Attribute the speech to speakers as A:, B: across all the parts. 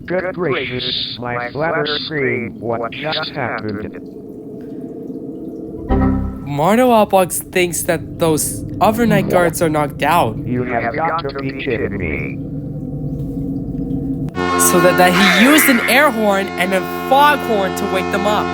A: Good gracious, my flatter screen, what just happened?
B: SquidLoudBlox thinks that those other night guards are knocked out.
A: You have got to be kidding me.
B: So that he used an air horn and a foghorn to wake them up.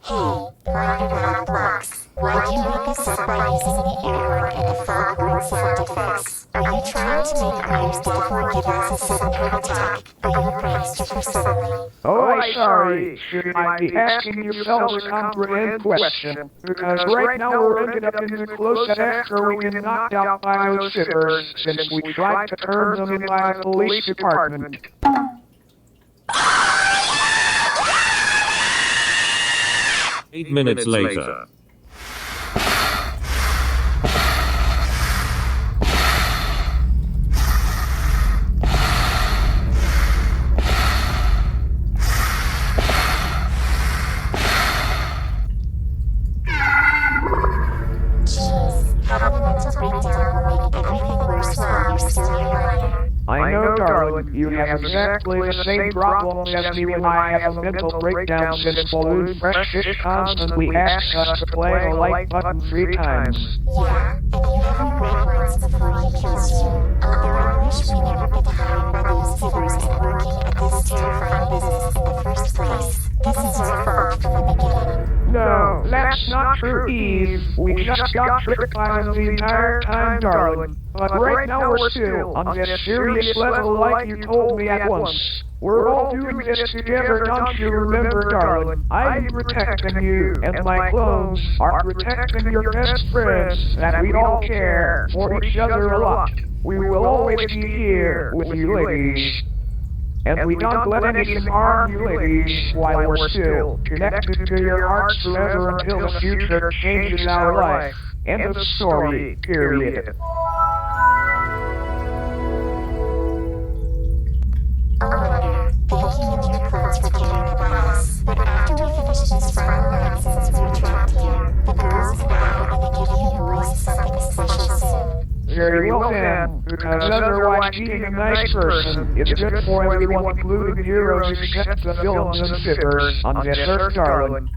C: Hey, SquidLoudBlox. Why'd you wake us up by using the air horn and the foghorn sound effects? Are you trying to make others therefore give us a sudden heart attack? Are you braced for suddenly?
A: Oh, I'm sorry. Should I be asking you fellas a comprehend question? Because right now we're ended up in the closet after we've been knocked out by those shippers since we tried to turn them in by the police department.
D: 8 minutes later.
A: I know, darling, you have exactly the same problem as me when I have a mental breakdown since Balloon Fresh Fish constantly asks us to play the like button 3 times.
C: Yeah, and you haven't read once before he kills you. Although I wish we never got hired by those fibbers and working at this terrifying business in the first place. This is your fault from the beginning.
A: No, that's not true, Eve. We just got tricked by them the entire time, darling. But right now we're still on this serious level like you told me at once. We're all doing this together, don't you remember, darling? I'm protecting you, and my clones are protecting your best friends, that we all care for each other a lot. We will always be here with you ladies. And we don't let anything harm you ladies while we're still connected to your hearts forever until the future changes our life. End of story, period.
C: Oliver, thank you and your clothes for caring about us. But after we finish this final nonsense we're trapped here, the girls and I are gonna give you boys something special soon.
A: Very well then, because otherwise being a nice person is good for everyone, including heroes except the villains and fibbers on this earth, darling.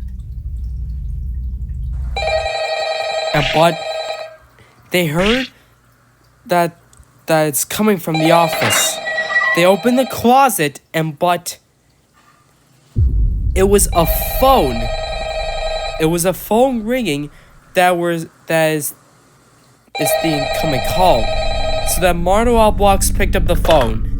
B: But they heard that it's coming from the office. They opened the closet but it was a phone. It was a phone ringing that is the incoming call. So that SquidLoudBlox picked up the phone.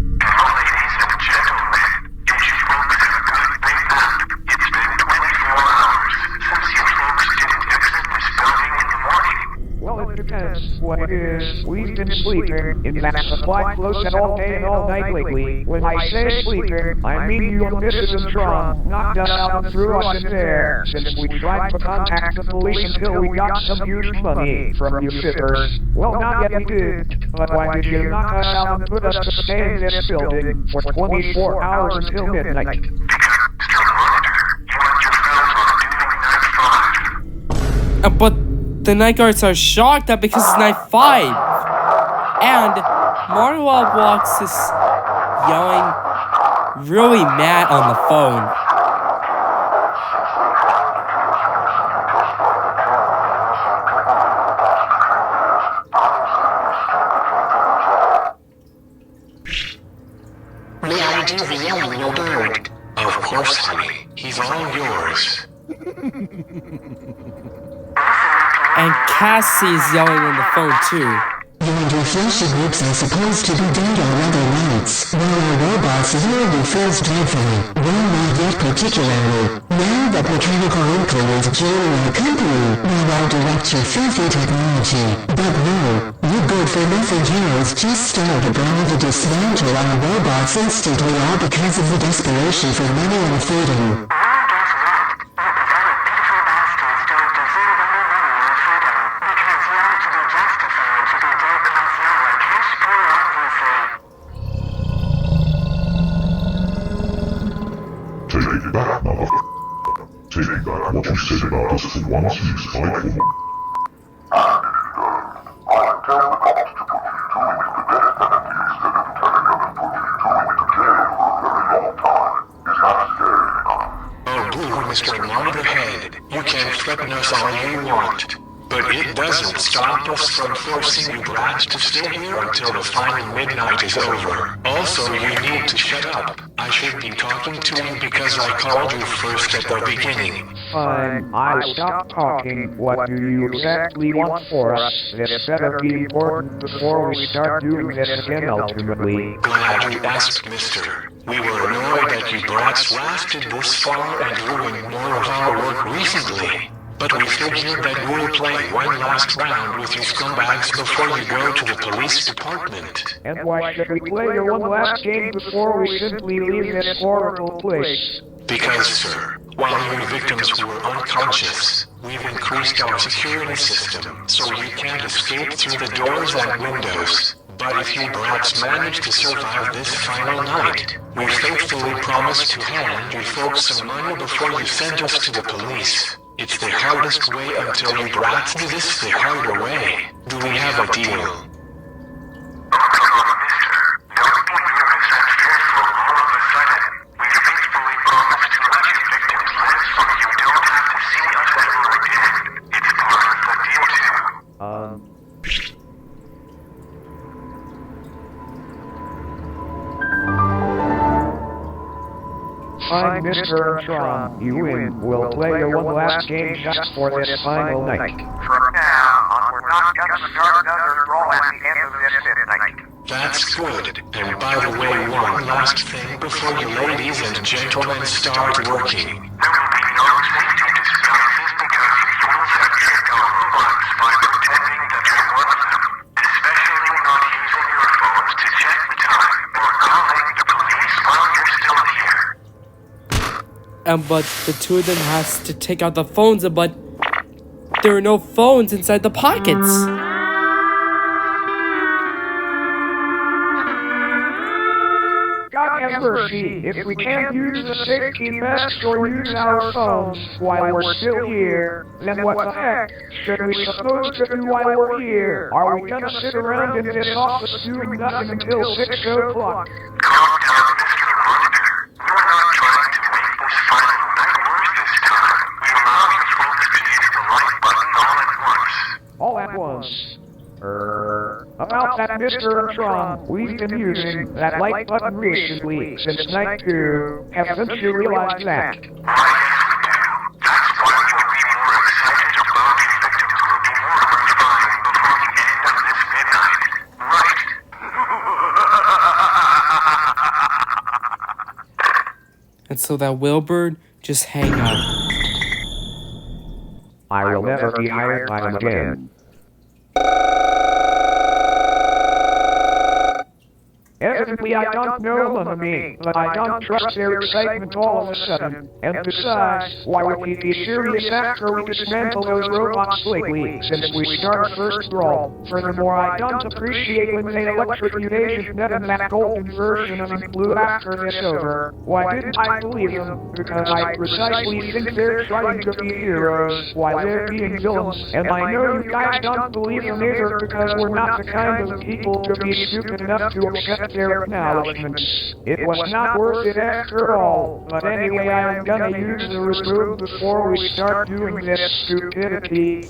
A: Well, it depends what it is. We've been sleeping in that supply closet all day and all night lately. When I say sleeping, I mean you and Mrs. and Tron knocked us out and threw us in there, since we tried to contact the police until we got some huge money from you fibbers. Well, not yet we did, but why did you knock us out and put us to stay in this building for 24 hours until midnight?
B: But the night guards are shocked that because it's night 5. And SquidLoudBlox is yelling really mad on the phone.
E: May I do the yelling, no bird? Of course, honey. He's all yours.
B: And Cassie is yelling on the phone too.
F: Your fleshy groups are supposed to be dead on other nights, while our robots really feels dreadfully. Well, not yet particularly. Now that Mechanical Inkblu is joining our company, we will direct your filthy technology. But no, you good-for-nothing heroes just started trying to dismantle our robots instantly, all because of the desperation for money and freedom.
G: Take it back, motherfucker. Take back what you said about us for once, you spiteful.
E: us all you want. But it doesn't stop us from forcing you brats to stay here until the final midnight is over. Also, you need to shut up. I should be talking to you because I called you first at the beginning.
A: Fine, I'll stop talking. What do you exactly want for us? This better be important before we start doing this again ultimately.
E: Glad you asked, mister. We were annoyed that you brats lasted this far and ruined more of our work recently. But we figured that we'll play one last round with you scumbags before you go to the police department.
A: And why should we play one last game before we simply leave this horrible place?
E: Because, sir, while your victims were unconscious, we've increased our security system so you can't escape through the doors and windows. But if you brats manage to survive this final night, we faithfully promise to hand you folks some money before you send us to the police. It's the hardest way until you brats do this the harder way. Do we have a deal?
A: Fine, Mr. Armstrong, you win. We'll play your one last game just for this final night.
H: From now on, we're not gonna start another brawl at the end of this midnight.
E: That's good. And by the way, one last thing before you ladies and gentlemen start working.
H: There will be no safety disguises because you fools have tricked our robots by pretending that you're one of them. Especially not using your phones to check the time or calling the police while you're still here.
B: But the two of them has to take out the phones, but there are no phones inside the pockets.
A: God have mercy, if we can't use the safety mask or use our phones while we're still here, then what the heck should we suppose to do while we're here? Are we gonna sit around in this office doing nothing until 6 o'clock?
H: Calm down, Mr. Monitor. We're not trying to make this final night worse this time. We allow you folks to hit the like button all at once.
A: All at once. About that Mr. Armstrong, we've been using that like button recently since night 2. Haven't you realized that?
H: Right, yes, we do. That's why you'll be more excited about your victims will be more horrifying before the end of this midnight. Right?
B: And so that Wilbur just hang up.
A: I will never be hired by them again. Evidently, I don't know them, but I don't trust their excitement all of a sudden. And besides, why would we be serious after we dismantle those robots lately, since we started first brawl? Furthermore, I don't appreciate when they electrocute Agent Ned and that golden version of Inkblu after this over. Why didn't I believe them? Because I precisely think they're trying to be heroes, while they're being villains. And I know you guys don't believe them either, because we're not the kind of people to be stupid enough to accept their acknowledgments. It was not worth it after all. But anyway, I'm gonna use the restroom before we start doing this stupidity.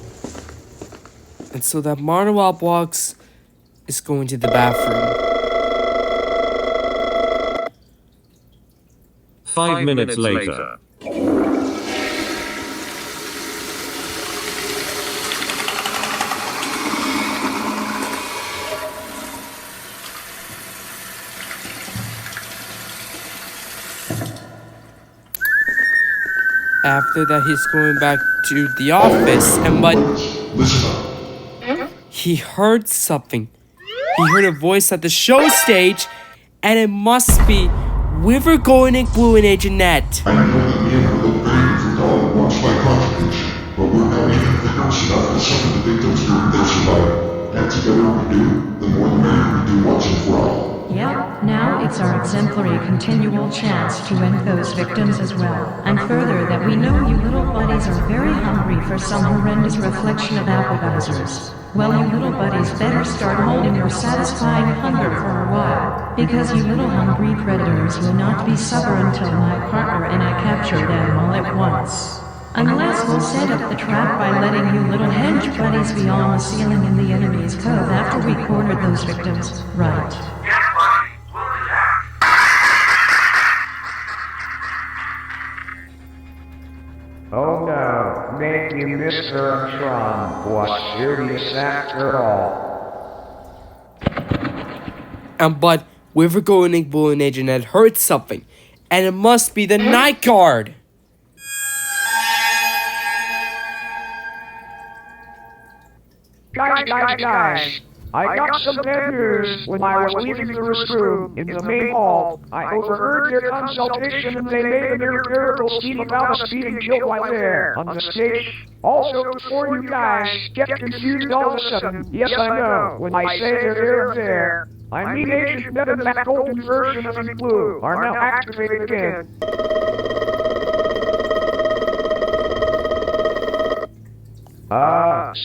B: And so that SquidLoudBlox is going to the bathroom.
D: 5 minutes later.
B: After that, he's going back to the office, but he heard something. He heard a voice at the show stage, and it must be River going Inkblu and Agent Net.
G: I know that we have a little payment for dollar watch by contribution, but we're not making the victims enough to some of the victims group that survived. And together we do, the more the merrier we do watching for all.
I: Yep, now it's our exemplary continual chance to end those victims as well. And further, that we know you little buddies are very hungry for some horrendous reflection of appetizers. Well, you little buddies better start holding your satisfying hunger for a while, because you little hungry predators will not be supper until my partner and I capture them all at once. Unless we'll set up the trap by letting you little hench buddies be on the ceiling in the enemy's cove after we cornered those victims, right?
H: Yes, buddy. We'll do that.
A: Oh no, make you Mr. Armstrong. What serious after all?
B: But Rivergo and Inkblu and Agent Ed heard something, and it must be the night guard.
A: Guys, I got some bad news. When I was leaving the restroom in the main hall, I overheard their consultation and they made an irreparable scheme about us being killed while there, on the stage. Also, before you guys get confused all of a sudden, yes I know, when I say they're there, I mean Agent Ned and that golden version of Inkblu are now activated again.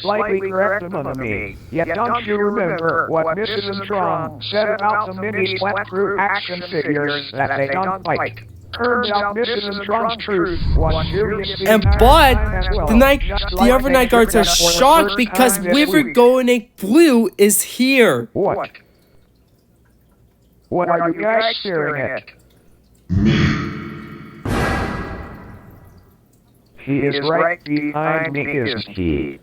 A: Slightly correct among me. Yet don't you remember what Mrs. Armstrong said about the mini Splat Crew action figures that they don't like? Turns out Mrs. Armstrong's truth was seriously
B: The other night guards are shocked because Rivergo and Inkblu is here.
A: What? What are you guys staring at? He is right behind me, isn't he?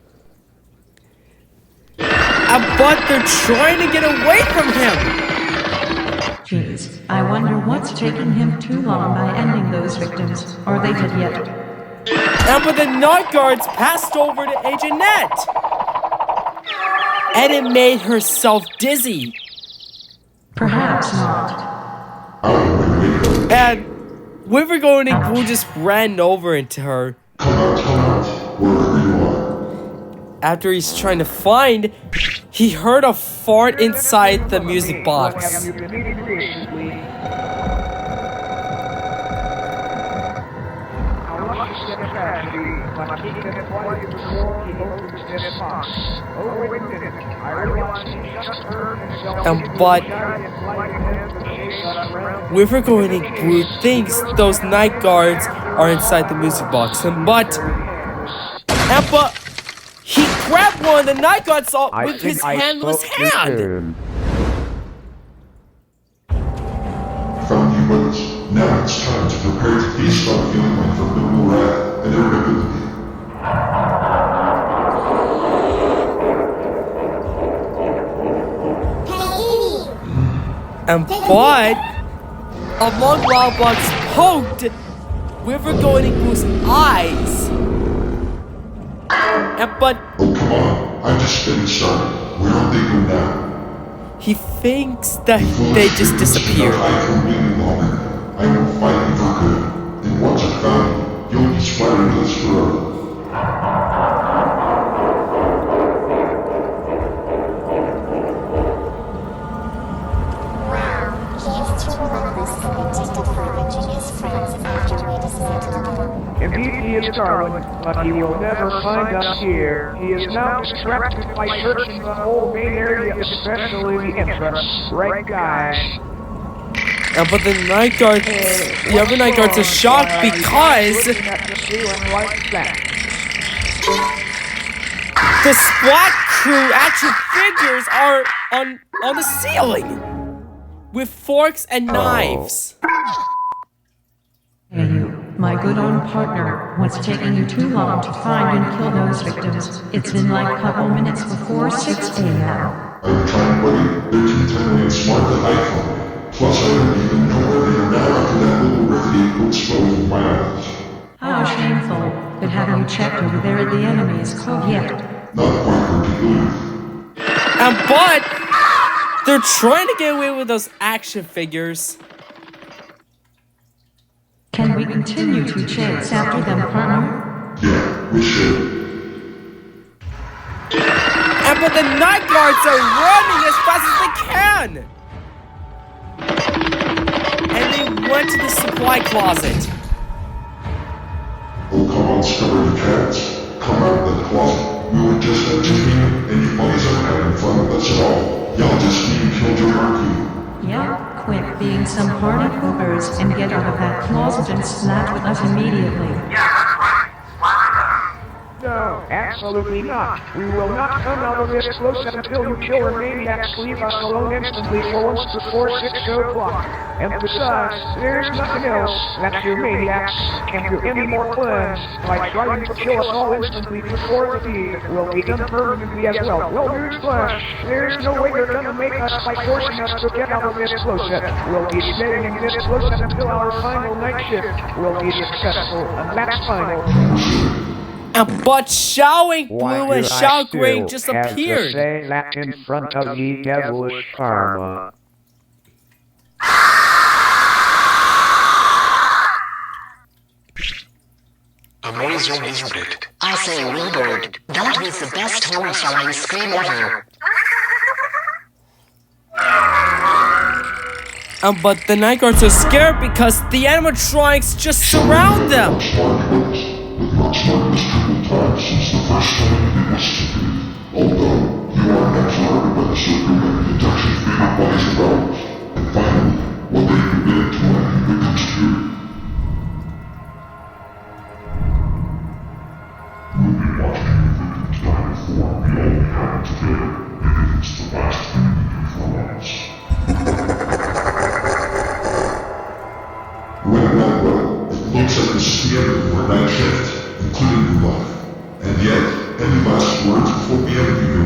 B: But they're trying to get away from him.
I: Jeez, I wonder what's taking him too long by ending those victims. Are they dead yet?
B: But the night guards passed over to Agent Ned. And it made herself dizzy.
I: Perhaps not.
B: And Rivergo and Inkblu just ran over into her.
G: Come out, wherever you are.
B: After he's trying to find, he heard a fart inside the music box. But Rivergo and Inkblu thinks those night guards are inside the music box. But he grabbed one of the night guards with his handless hand.
G: Found you buddies. Now it's time to prepare to feast on feeling like formidable wrath and irritability.
B: But among SquidLoudBlox poked Rivergo and Inkblu's eyes. But
G: oh come on, I'm just getting started. Where don't they go now?
B: He thinks that they just disappeared.
G: I can really longer. I will fight you for good. And once I found you, you'll be splattered this forever.
A: Indeed he is darling, but he will never find us here. He is now distracted by searching the whole main area, especially the entrance. Right, guys?
B: But the other night guards are shocked because the Splat Crew action figures are on the ceiling with forks and knives.
I: Hey you, my good old partner, what's taking you too long to find and kill those victims? It's been like a couple minutes before 6 a.m.
G: I'm trying, buddy. They're too tiny and smart to hide from me. Plus, I don't even know where they are now after that little rickety could explode in my eyes.
I: How shameful. But have you checked over there at the enemy's cove yet?
G: Not quite particularly.
B: But they're trying to get away with those action figures.
I: Can we continue to chase after them, partner?
G: Yeah, we should.
B: But the night guards are running as fast as they can. And they went to the supply closet.
G: Oh, come on, stubborn cats. Come out of that closet. We were just entertaining, and you buddies aren't having fun with us at all. Y'all just being killed your marquee.
I: Yeah, quit being some party poopers and get out of that closet and splat with us immediately.
H: Yeah, that's right.
A: Absolutely not. We will not come out of this closet until you killer maniacs leave us alone instantly for once before 6 o'clock. And besides, there's nothing else that you maniacs can do any more plans by trying to kill us all instantly before the deed will be done permanently as well. Well, newsflash, there's no way you're gonna make us by forcing us to get out of this closet. We'll be staying in this closet until our final night shift will be successful, and that's final.
B: But Shouting Blue and Shout Green just appeared.
A: Say that in front of the devilish karma.
E: Amazing, isn't it?
F: I say, Wilbur, that was the best horrifying scream ever.
B: But the night guards are scared because the animatronics just surround them.
G: Well, it looks like this is the end of our night shift, including your life. And yet, any last words before we end the video?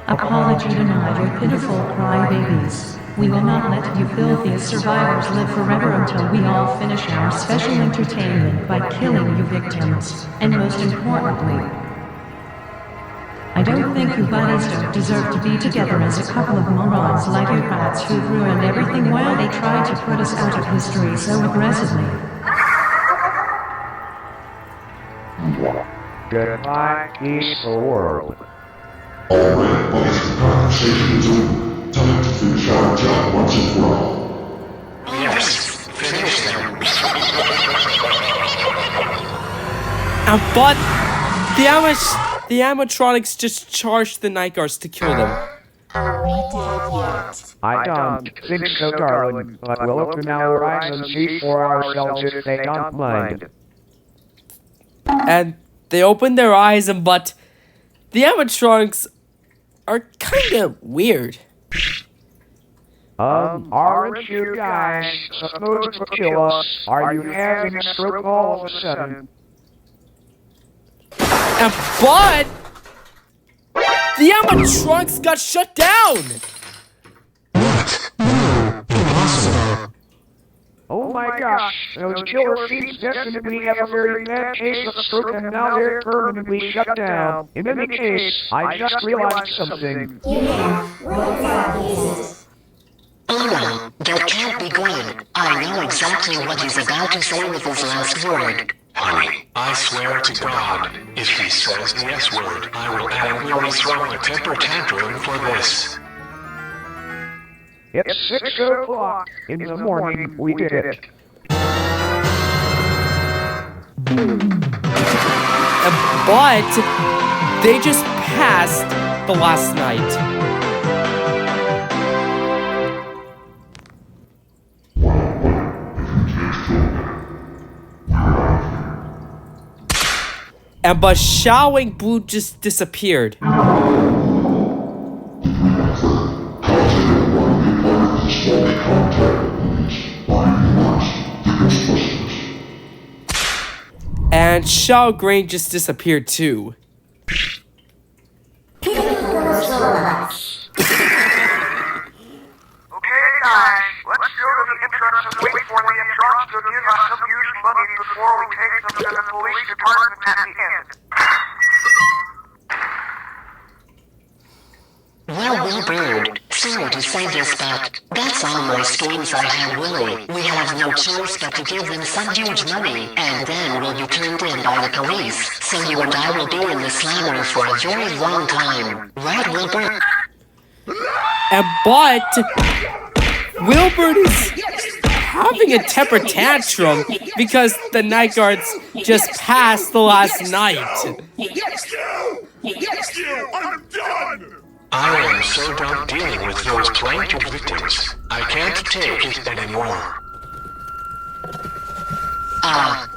I: Apology denied, you pitiful crybabies. We will not let you filthy survivors live forever until we all finish our special entertainment by killing you victims. And most importantly, I don't think you buddies don't deserve to be together as a couple of morons like you rats who ruined everything while they tried to put us out of history so aggressively.
A: Goodbye, peaceful world.
G: Alright, buddies, the conversation is over. Time to finish our job once and for all.
E: Yes, finish them.
B: But the animatronics just charged the night guards to kill them.
C: Are we dead yet?
A: I don't think so, darling, but we'll open our eyes and see for ourselves if they don't mind.
B: And they opened their eyes, but the animatronics are kinda weird.
A: Aren't you guys supposed to kill us? Are you having a stroke all of a sudden?
B: But the animatronics got shut down.
F: What? No, impossible.
A: Oh my gosh, those killer feet definitely have a very bad case of stroke and now they're permanently shut down. In any case, I just realized something.
C: You have. What exactly is it?
F: Oh no, that can't be Gwen. I know exactly what he's about to say with his last word.
E: Honey, I swear to God, if he says the S word, I will angrily throw a temper tantrum for this.
A: It's 6 o'clock in the morning, we did it.
B: But they just passed the last night. But Shouting Blue just disappeared. And Shout Green just disappeared too.
C: Relax.
H: Okay, guys, let's go to the entrance and wait for the entrance to give us some used money before we take them to the police department at the end.
F: Well, Wilbur, sorry to say this, but that's all my schemes I had, Willie. We have no choice but to give them some huge money, and then we'll be turned in by the police. So you and I will be in the slammer for a very long time. Right, Wilbur?
B: But Wilbur is having a temper tantrum because the night guards just passed the last night.
H: I'm done!
E: I am so done dealing with those plaintive victims. I can't take it anymore.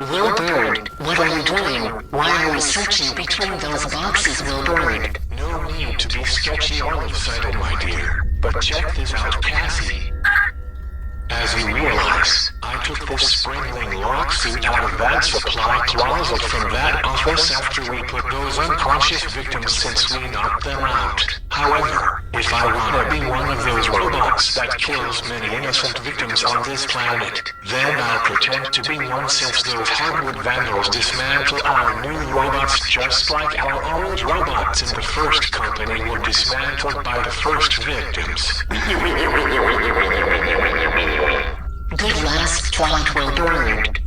F: Will Bird, what are you doing? Why are we searching between those boxes, Will Bird?
E: No need to be sketchy all of a sudden, my dear. But check this out, Cassie. As you realize, I took this springling lock suit out of that supply closet from that office after we put those unconscious victims since we knocked them out. However, if I want to be one of those robots that kills many innocent victims on this planet, then I'll pretend to be one since those hardwood vandals dismantle our new robots just like our old robots in the first company were dismantled by the first victims.
F: Good last thought, Will Bird.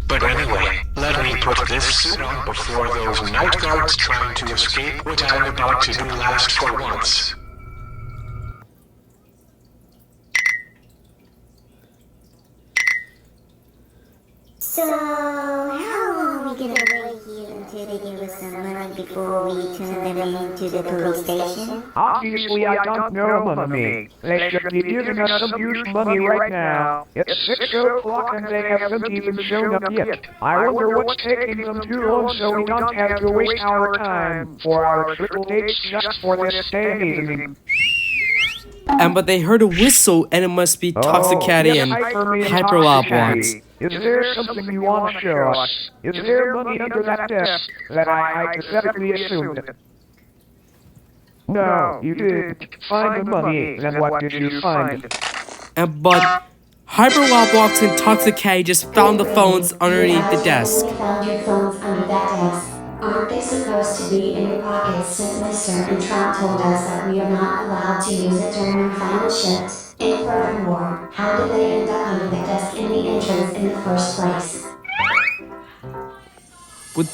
E: But anyway, let me put this suit on before those night guards trying to escape what I'm about to do last for once.
C: So, how long are we gonna wait here until they give us some money before we turn them into the police station?
A: Obviously, I don't know, Mummy. They should be giving us some huge money right now. It's 6 o'clock and they haven't even shown up yet. I wonder what's taking them too long so we don't have to waste our time for our triple dates just for this day evening.
B: But they heard a whistle, and it must be Toxic Caddy and SquidLoudBlox.
A: Is there something you want to show us? Is there money under that desk that I hypothetically assumed? No, you didn't find the money. Then what did you find?
B: But SquidLoudBlox and Toxic Caddy just found the phones underneath the desk.
C: We found your phones under that desk. Aren't they supposed to be in your pockets since Mr. and Trump told us that we are not allowed to use it during our final shift? And furthermore, how did they end up under the desk in the entrance in the first place?
B: With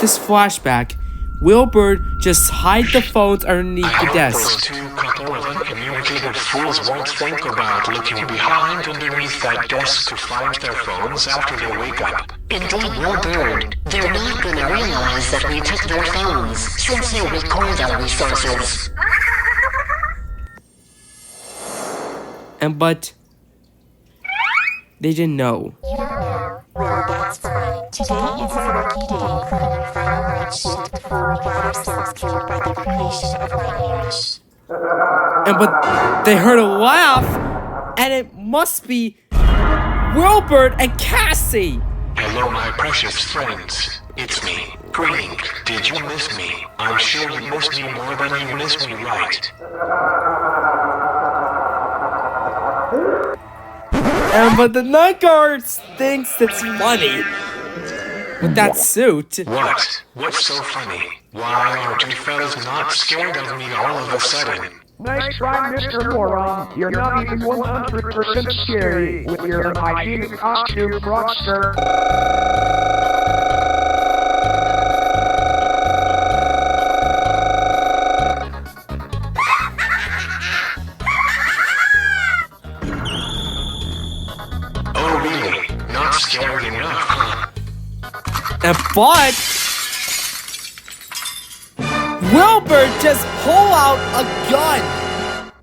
B: this flashback, Will Bird just hide the phones underneath the
E: Those
B: desk.
E: two couple of uncommunicated fools won't think about looking behind underneath that desk to find their phones after they wake up.
F: Indeed, Will Bird. They're not gonna realize that we took their phones, since you record our resources.
B: But they didn't know.
C: You don't know. Well, that's fine. Today is a lucky day for our final night shift before we got ourselves killed by the creation of nightmares.
B: But they heard a laugh, and it must be Wilbert and Cassie.
E: Hello, my precious friends. It's me, Grink. Did you miss me? I'm sure you missed me more than you missed me, right?
B: But the night guard thinks it's funny with that suit.
E: What? What's so funny? Why aren't you fellas not scared of me all of a sudden?
A: Nice try, Mr. Moron. You're not even 100% scary with your unhygienic costume, fraudster.
E: Oh, really? Not scary enough, huh?
B: But Wilbert just pull out a gun.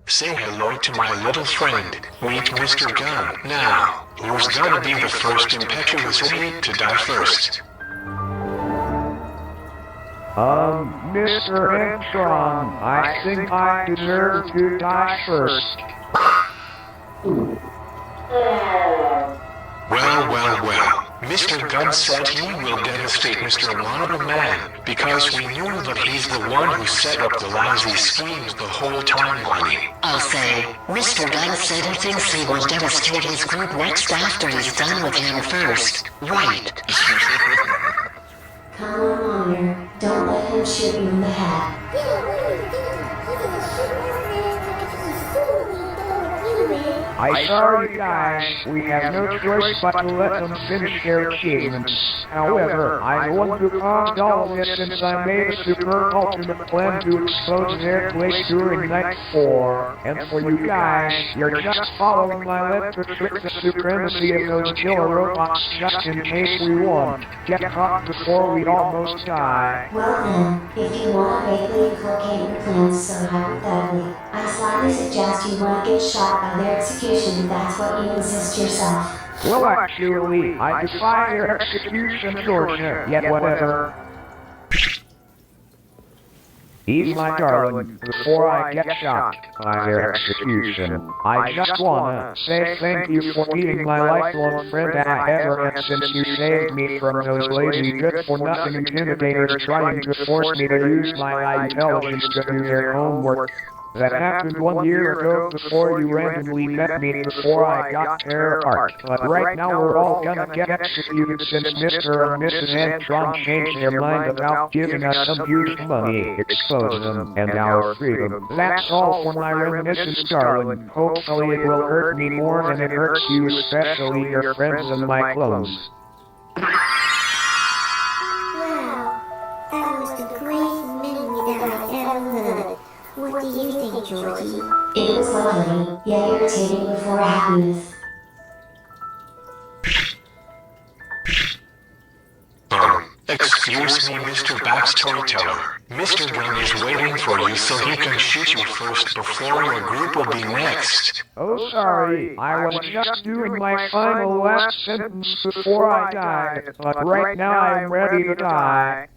E: Say hello to my little friend. Meet Mr. Gunn. Now, who's gonna be the first impetuous idiot to die first?
A: Mr. Armstrong, I think I deserve to die first.
E: Well. Mr. Gunn said he will devastate Mr. Monocle Man because we knew that he's the one who set up the lousy schemes the whole time, honey.
F: I'll say, Mr. Gunn said he thinks he will devastate his group next after he's done with him first. Right.
C: Come on, Lawyer. Don't let him shoot you in the head.
A: I'm sorry, guys. We have no choice but to let them finish their achievements. However, I'm the one who caused all of this since I made a super ultimate plan to expose their place during Night 4. And for you guys, you're just following my lead to trick the supremacy of those killer robots just in case we won. Get caught before we almost die.
C: Well then, if you want to vaguely inculcate your plans so hypothetically, I slightly suggest you want to get shot by their execution if that's what you insist yourself.
A: Well, actually, I defy your execution, Georgia, yet whatever. Eve, my darling, before I get shot by their execution, I just wanna say thank you for being my lifelong friend I ever had since you saved me from those lazy, good-for-nothing intimidators trying to force me to use my intelligence to do their homework. That happened 1 year ago before you randomly met me before I got tear apart. But right now we're all gonna get executed since Mr. and Mrs. Antron changed their mind about giving us some huge money, exposing, and our freedom. That's all for my reminiscence, darling. Hopefully it will hurt me more than it hurts you, especially your friends and my clones.
C: Wow, that was the greatest memory that I've ever heard. What do you think, Georgie?
F: It was lovely, yet irritating before it happens.
E: Excuse me, Mr. Backstoryteller. Mr. Gunn is waiting for you so he can shoot you first before your group will be next.
A: Oh, sorry. I was just doing my final last sentence before I died, but right now I'm ready to die.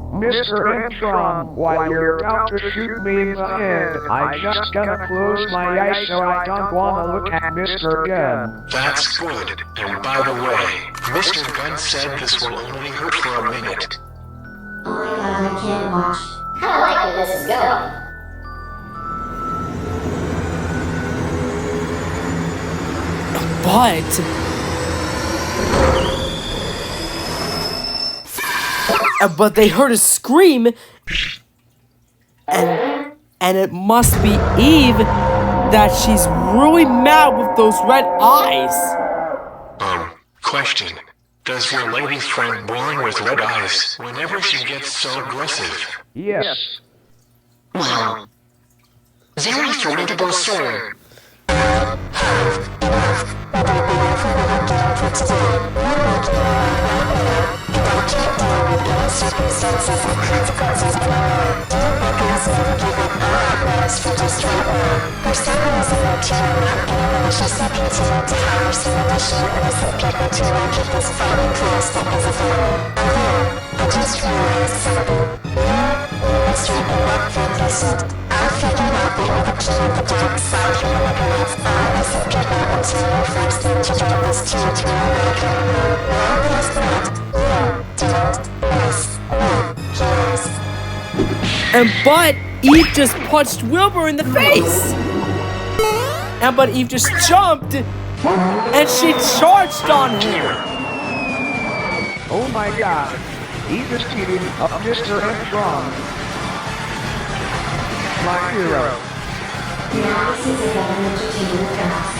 A: Mr. Antron, while you're about to shoot me in the head, I'm just gonna close my eyes so I don't wanna look at Mr. Gunn.
E: That's good. And by the way, Mr. Gunn said this will only hurt for a minute.
F: Oh my god, I can't watch.
C: Kinda like where this is going.
B: But they heard a scream, and it must be Eve, that she's really mad with those red eyes.
E: Question. Does your lady friend born with red eyes whenever she gets so aggressive?
A: Yes.
F: Well, very formidable, sir.
B: But Eve just punched Wilbur in the face. But Eve just jumped, and she charged on him.
A: Oh my god. Eve is beating up Mr. Antron. My hero.
F: Now this is a government entertainment task.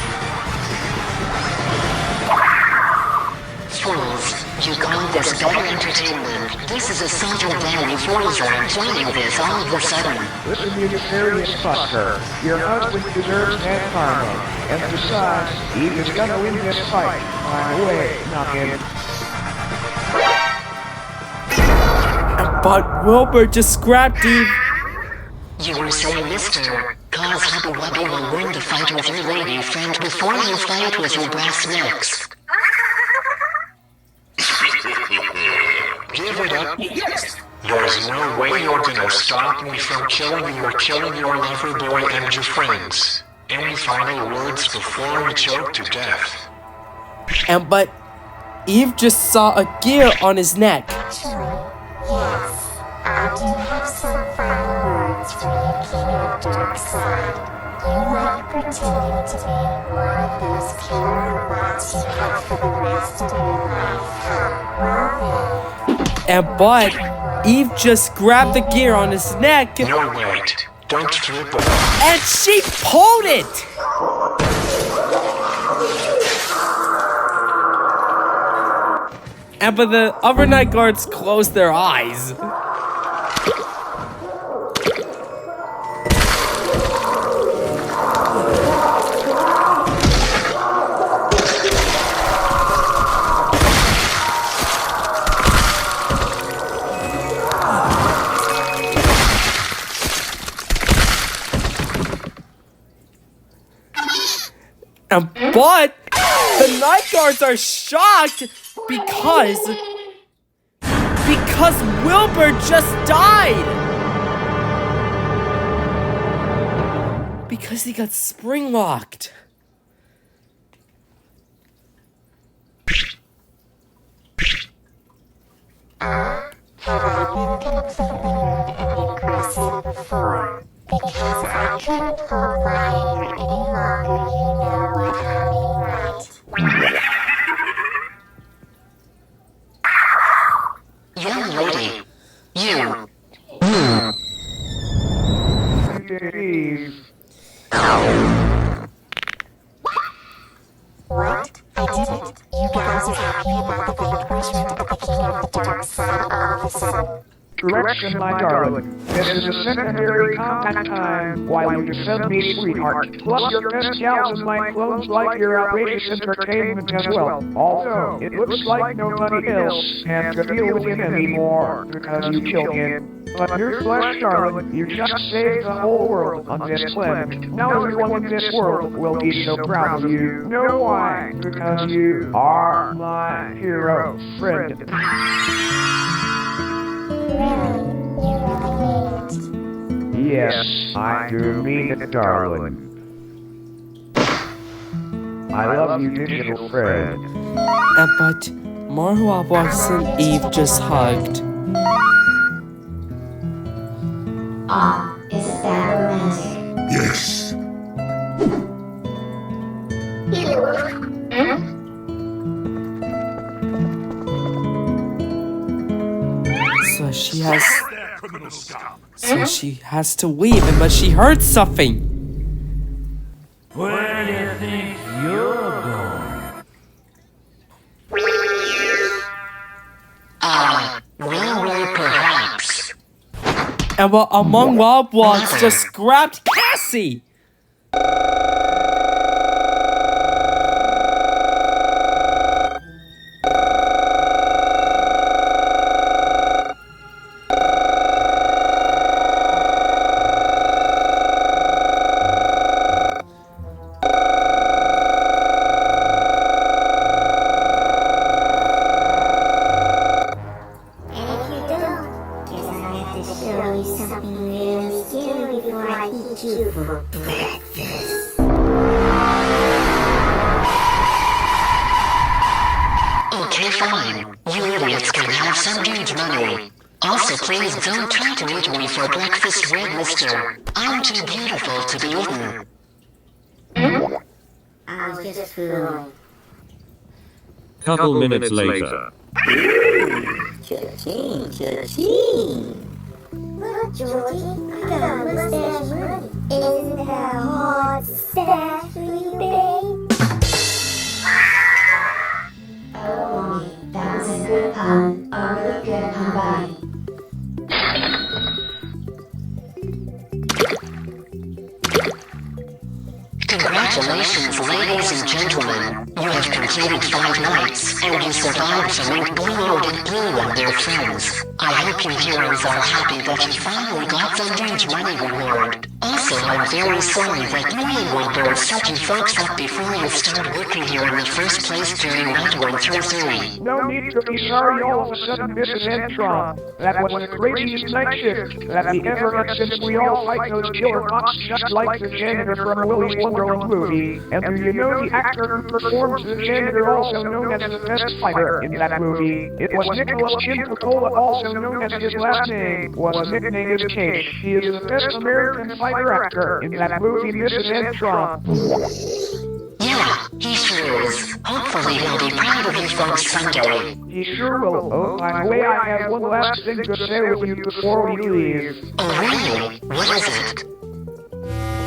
F: Fools, you call this better entertainment? This is a social value freezer and planning this all of a sudden.
A: Listen, you nefarious fucker. Your husband deserves that karma. And besides, Eve is gonna win this fight. By the way, not him.
B: But Wilbur just grabbed Eve.
F: You were saying, mister, cause Hubby Wubby will win the fight with your lady friend before you fight with your brass necks.
E: Give it up. Yes. There's no way you're gonna stop me from killing your lover boy and your friends. Any final words before we choke to death?
B: But Eve just saw a gear on his neck.
C: Actually, yes. I do have some final words for you, King of the Dark Side. You like pretending to be one of those pure robots you have for the rest of your life, huh? Well then.
B: But Eve just grabbed the gear on his neck.
E: No, wait. Don't trip on.
B: And she pulled it! But the other night guards closed their eyes. But the night guards are shocked because Wilbur just died. Because he got spring locked.
C: Have I been complaining and aggressive before? Because I couldn't hold my air any longer, you know what I mean, right?
F: Young lady, you.
C: What? I didn't. You guys are happy about the vanquishment of the king of the dark side all of a sudden.
A: Correction, my darling. This is a secondary contact time while you defend me, sweetheart. Plus your best gals and my clones like your outrageous entertainment as well. Also, it looks like nobody else has to deal with him anymore because you killed him. But newsflash, darling, you just saved the whole world on this planet. Now everyone in this world will be so proud of you. Know why? Because you are my hero friend.
C: Really? You really mean it?
A: Yes, I do mean it, darling. I love you, digital friend.
B: But SquidLoudBlox and Eve just hugged.
C: Aw, isn't that romantic?
G: Yes.
B: So she has to leave, but she heard something.
J: Where do you think you're going?
F: Well, perhaps.
B: And among SquidLoudBlox just grabbed Cassie.
F: Okay, fine. You idiots can have some huge money. Also, please don't try to eat me for breakfast, Red Mister. I'm too beautiful to be eaten.
C: I was just fooling.
D: Couple minutes later.
C: Cha-ching, cha-ching. Look, Georgie, I got a mustache money. Isn't that a hard stash for you, babe? Oh, mommy, that was a good pun. A really good pun, buddy.
F: Congratulations, ladies and gentlemen. You have completed 5 nights, and you survived from Inkblu and their friends. I hope you heroes are happy that you finally got the huge money reward. Also, I'm very sorry that me and Wilbur set you folks up before you started working here in the first place during night 1 through 3.
A: No need to be sorry all of a sudden, Mrs. Entron. That was the craziest night shift that we ever had since we all fight those killer bots just like the janitor from Willy's Wonderland movie. And do you know the actor who performs the janitor, also known as the best fighter in that movie? It was Nicholas Chincola, also known as his last name, was nicknamed Cage. He is the best American fighter actor in that movie, Mrs. Entron.
F: Yeah, he sure is. Hopefully he'll be proud of you folks someday.
A: He sure will. Oh, by the way, I have one last thing to share with you before we leave.
F: Oh really? What is it?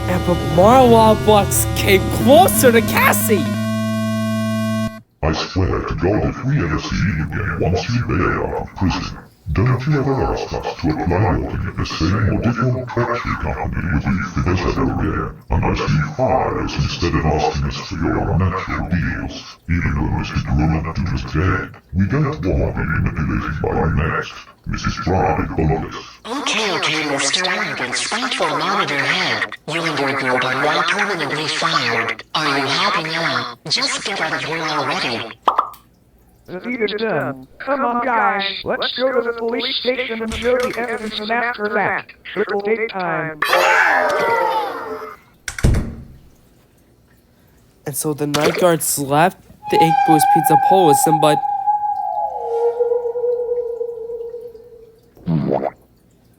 B: And but SquidLoudBlox came closer to Cassie.
G: I swear to go to free NSC again once you bail out of prison. Don't you ever ask us to apply working at the same or different treachery company with you figures ever again, unless you hire us instead of asking us for your unnatural deals. Even though Mr. Shoutout To is dead, we don't want to be manipulated by you next. Mrs. Bride is bogus.
F: Okay, Mr. Arrogant, spiteful monitor head. You and your group are now permanently fired. Are you happy now? Just get out of here already.
A: The deed is done. Come on, guys. Let's go to the police station and show the evidence, and after that, triple date time.
B: And so the night guards left the Inkblu's Pizzapolis, but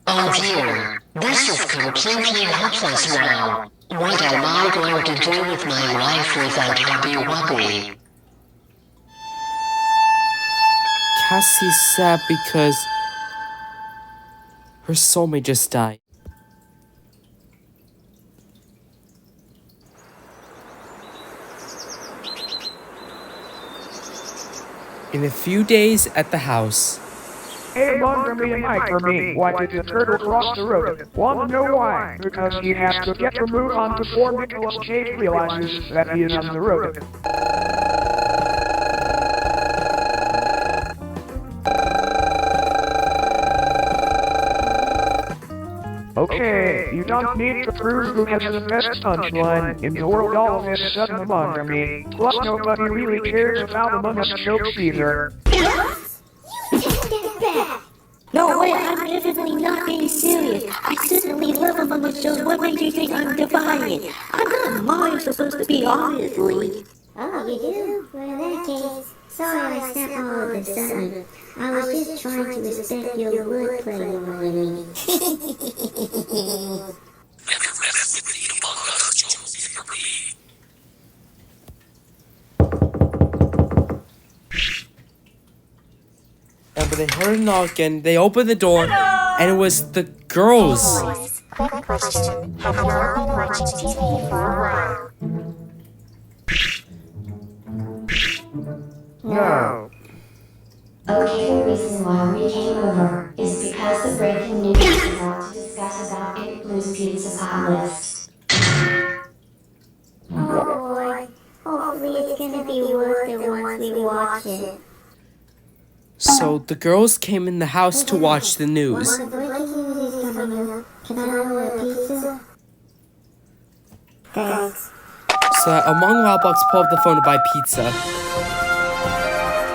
F: Oh dear, this is completely hopeless now. What am I going to do with my life without Happy Wubby?
B: Cassie's sad because her soulmate just died. In a few days at the house.
A: Hey, one for me and Mike for me. Why did the turtle cross the road? Want to know why? Because he has to get the move on before Nicholas Cage realizes that he is on the road. Okay, you don't need to prove who has the best punchline. In the world, all of this doesn't belong to me. Plus, nobody really cares about Among Us jokes either.
C: No way, I'm definitely not being serious. I certainly love Among Us shows. What makes you think I'm defying it? I'm not lying, supposed to be, obviously.
K: Oh, you do? Well, in that case, sorry I snapped all of a sudden. I was just trying to respect your wordplay, you know what I mean?
B: And but they heard a knock and they opened the door, and it was the girls.
C: Quick question. Have you all been watching TV for a while?
A: No.
K: Okay, the reason why we came over is because the breaking news is out to discuss about Inkblu's Pizza Pot list.
C: Oh boy. Hopefully it's gonna be worth it once we watch it.
B: So the girls came in the house to watch the news.
K: The breaking news is coming up. Can I order a pizza?
C: Thanks.
B: So Among Roblox pulled up the phone to buy pizza.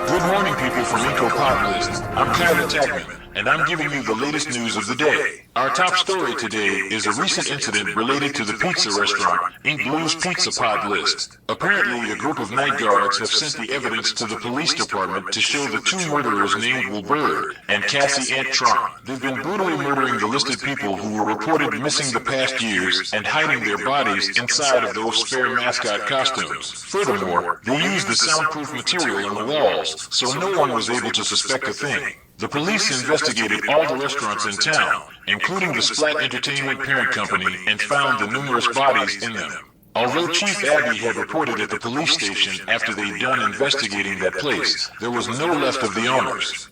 E: Good morning, people from Pizzapolis. I'm Kyle Tagman, and I'm giving you the latest news of the day. Our top story today is a recent incident related to the pizza restaurant, Inkblu's Pizza Pod list. Apparently, a group of night guards have sent the evidence to the police department to show the two murderers named Will Bird and Cassie Antron. They've been brutally murdering the listed people who were reported missing the past years and hiding their bodies inside of those spare mascot costumes. Furthermore, they used the soundproof material on the walls, so no one was able to suspect a thing. The police investigated all the restaurants in town, including the Splat Entertainment parent company, and found the numerous bodies in them. Although Chief Abby had reported at the police station after they'd done investigating that place, there was no left of the owners.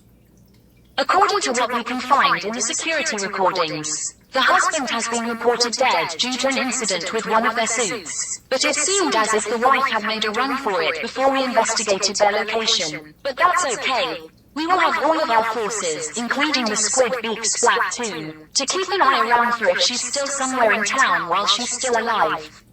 L: According to what we can find in the security recordings, the husband has been reported dead due to an incident with one of their suits. But it seemed as if the wife had made a run for it before we investigated their location. But that's okay. We will have all of our forces, including the SquidLoudBlox Splat 2, to keep an eye around for if she's still somewhere in town while she's still alive.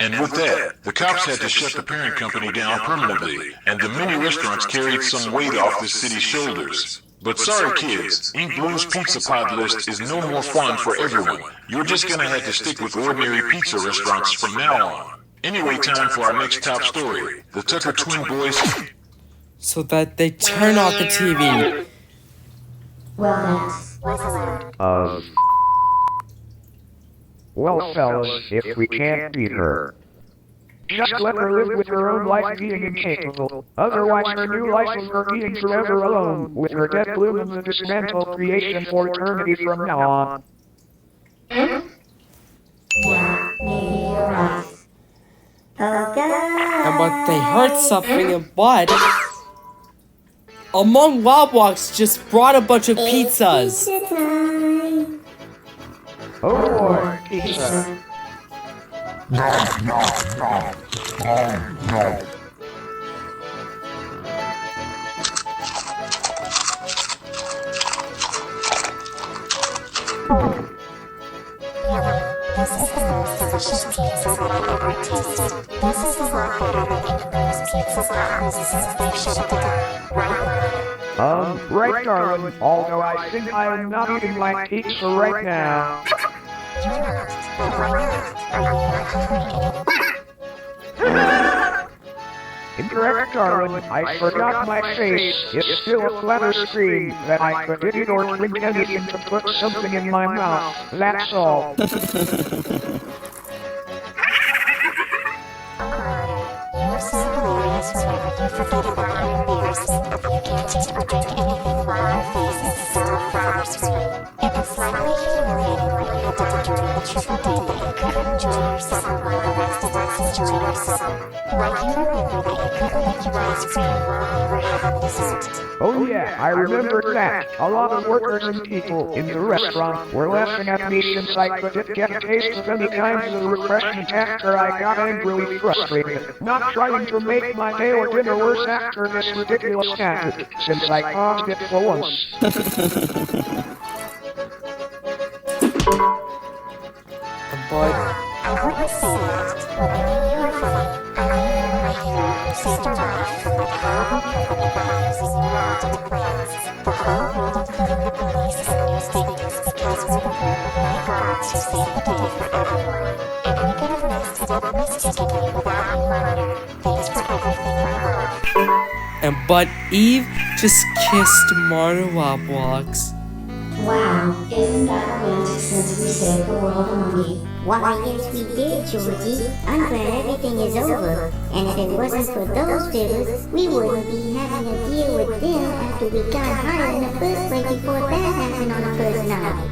E: And with that, the cops had to shut the parent company down permanently, and the many restaurants carried some weight off the city's shoulders. But sorry kids, Inkblu's Pizza Pod list is no more fun for everyone. You're just gonna have to stick with ordinary pizza restaurants from now on. Anyway, time for our next top story. The Tucker twin boys...
B: So that they turn off the TV.
K: Well,
A: Well, fellas, if we can't beat her, just let her live with her own life being incapable. Otherwise, her new life will her being forever alone, with her dead bloom in the dismantled creation for eternity from now on.
K: yeah, maybe you're right.
C: Oh god.
B: And but they heard something, but Among Loudblox just brought a bunch of pizzas.
F: Pizza time.
A: Oh boy, pizza.
C: This is the most delicious pizza that I've ever tasted. This is a lot better than Inkblu's pizzas and houses since they've shut it down. Right?
A: Right, darling. Although I think I am not eating my pizza right now.
C: You're not. But why not? Are you not hungry?
A: Incorrect, darling. I forgot my face. It's still a flatter screen that I could eat or drink anything to put something in my mouth. That's all.
C: You're so hilarious whenever you forget about your beers. You can't eat or drink anything while your face is still a flatter screen. It was slightly humiliating when you had to endure the triple day that you couldn't enjoy your supper while the rest of us enjoyed our supper. Like you remember that you couldn't make your ice cream while we were having dessert.
A: Oh yeah, I remember that. A lot of workers and people in the restaurant were laughing at me since I couldn't get a taste of any kinds of refreshment after I got angrily frustrated. Not trying to make my day or dinner worse after this ridiculous tactic, since I caused it for once.
B: But
C: I wouldn't say that. Whenever you were funny, I remember my hero who saved your life from the horrible company by using you all to the plans. The whole world, including the police and newspapers, because we're the group of night guards who saved the day for everyone. And we got arrested unmistakably without any monitor. Thanks for everything, my love.
B: but Eve just kissed Marta Loudblox.
K: Wow, isn't that romantic since we saved the world a monkey?
F: Why, yes, we did, Georgie. I'm glad everything is over. And if it wasn't for those fiddlers, we wouldn't be having a deal with them after we got hired in the first place before that happened on the first night.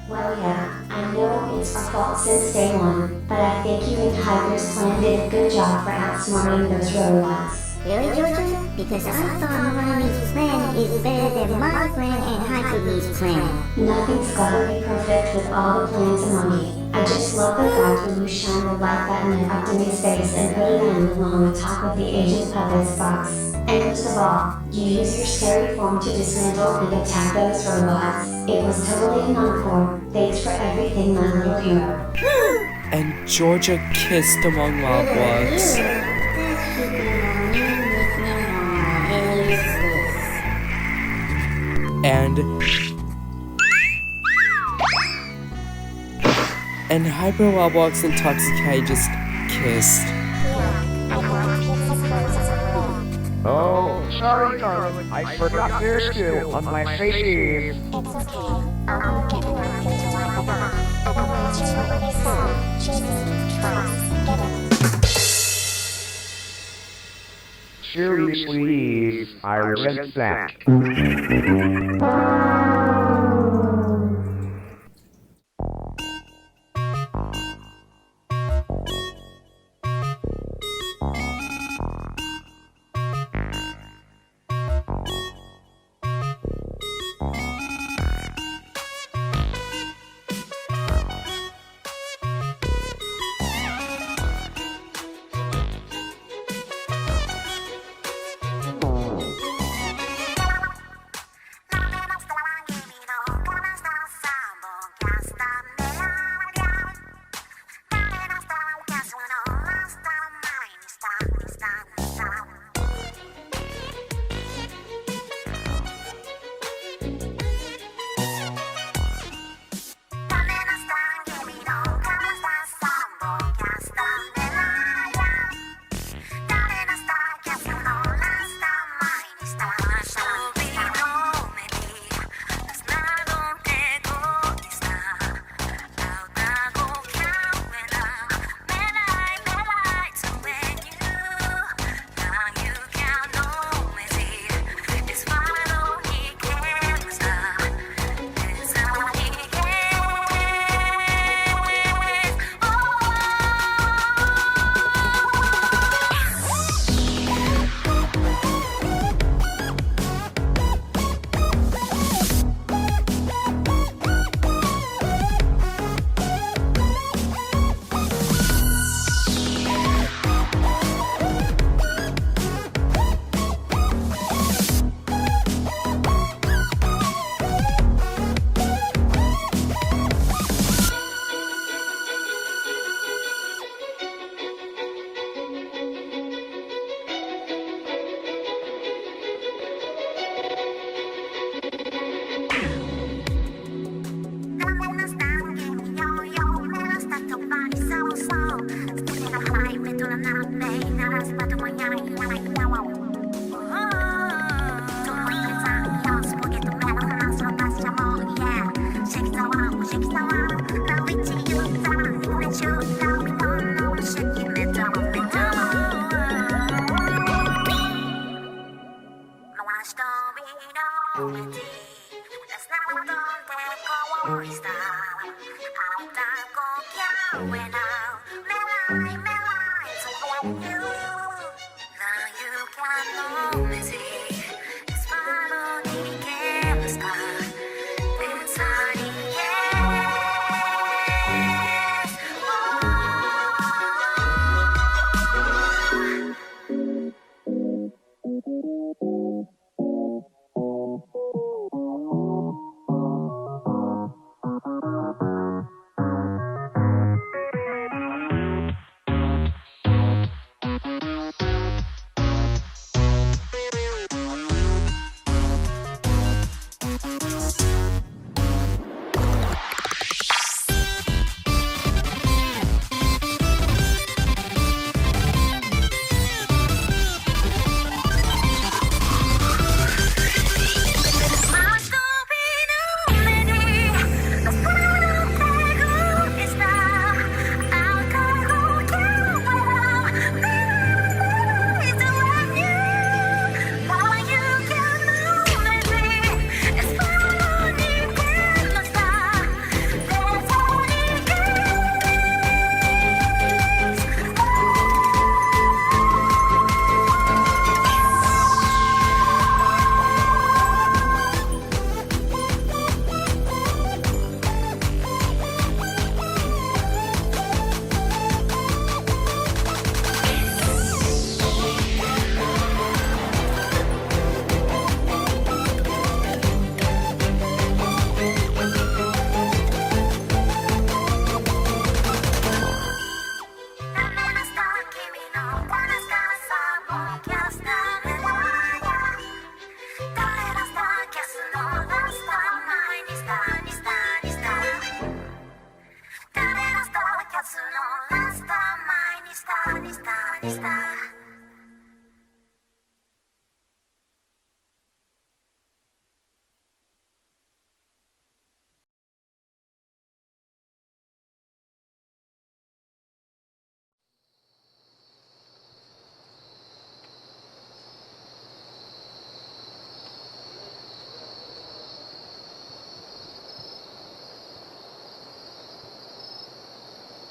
K: Well, yeah, I know it's our fault since day one, but I think you and Tiger's plan did a good job for outsmarting those robots.
F: Really, Georgia? Because I thought Mommy's plan is better than my plan and Hyper-Be's plan.
K: Nothing's gotta be perfect with all the plans among you. I just love the fact when you shine the light button up to his face and put it in along the top of the agent puppet's box. And most of all, you use your scary form to dismantle and attack those robots. It was totally an encore. Thanks for everything, my little hero.
B: And Georgia kissed Among Loudblox. And Hyper Loudblox and Toxic just kissed.
A: Oh, sorry, darling. I forgot there's two on my face.
C: It's okay. I'll get around to one of them. Otherwise, you already saw. Jesus Christ. Get it?
A: Seriously, Eve, I read that.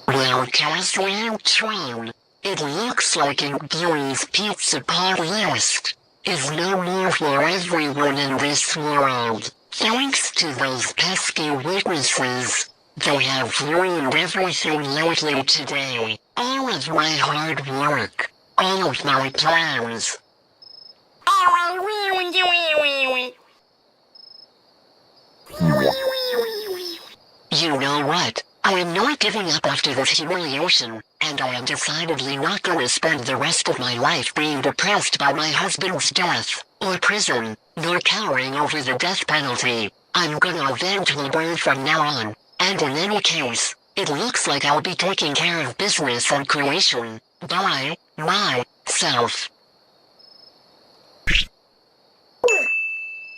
F: Well, Shoutout To, it looks like Inkblu's Pizzapolis is no more for everyone in this world, thanks to those pesky witnesses. They have ruined everything lately today, all of my hard work, all of my plans. You know what? I am not giving up after this humiliation, and I am decidedly not gonna spend the rest of my life being depressed by my husband's death, or prison, nor cowering over the death penalty. I'm gonna eventually burn from now on, and in any case, it looks like I'll be taking care of business and creation, by myself.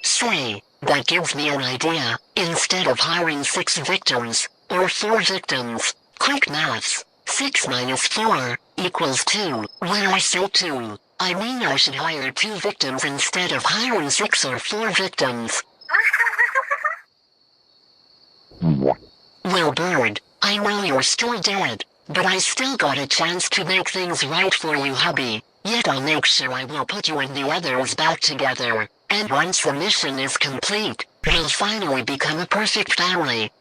F: Say, that gives me an idea. Instead of hiring 6 victims, or 4 victims, quick maths, 6 minus 4 equals 2. When I say 2, I mean I should hire 2 victims instead of hiring 6 or 4 victims. Well, Bird, I know you're still dead, but I still got a chance to make things right for you, hubby. Yet I'll make sure I will put you and the others back together, and once the mission is complete, we'll finally become a perfect family.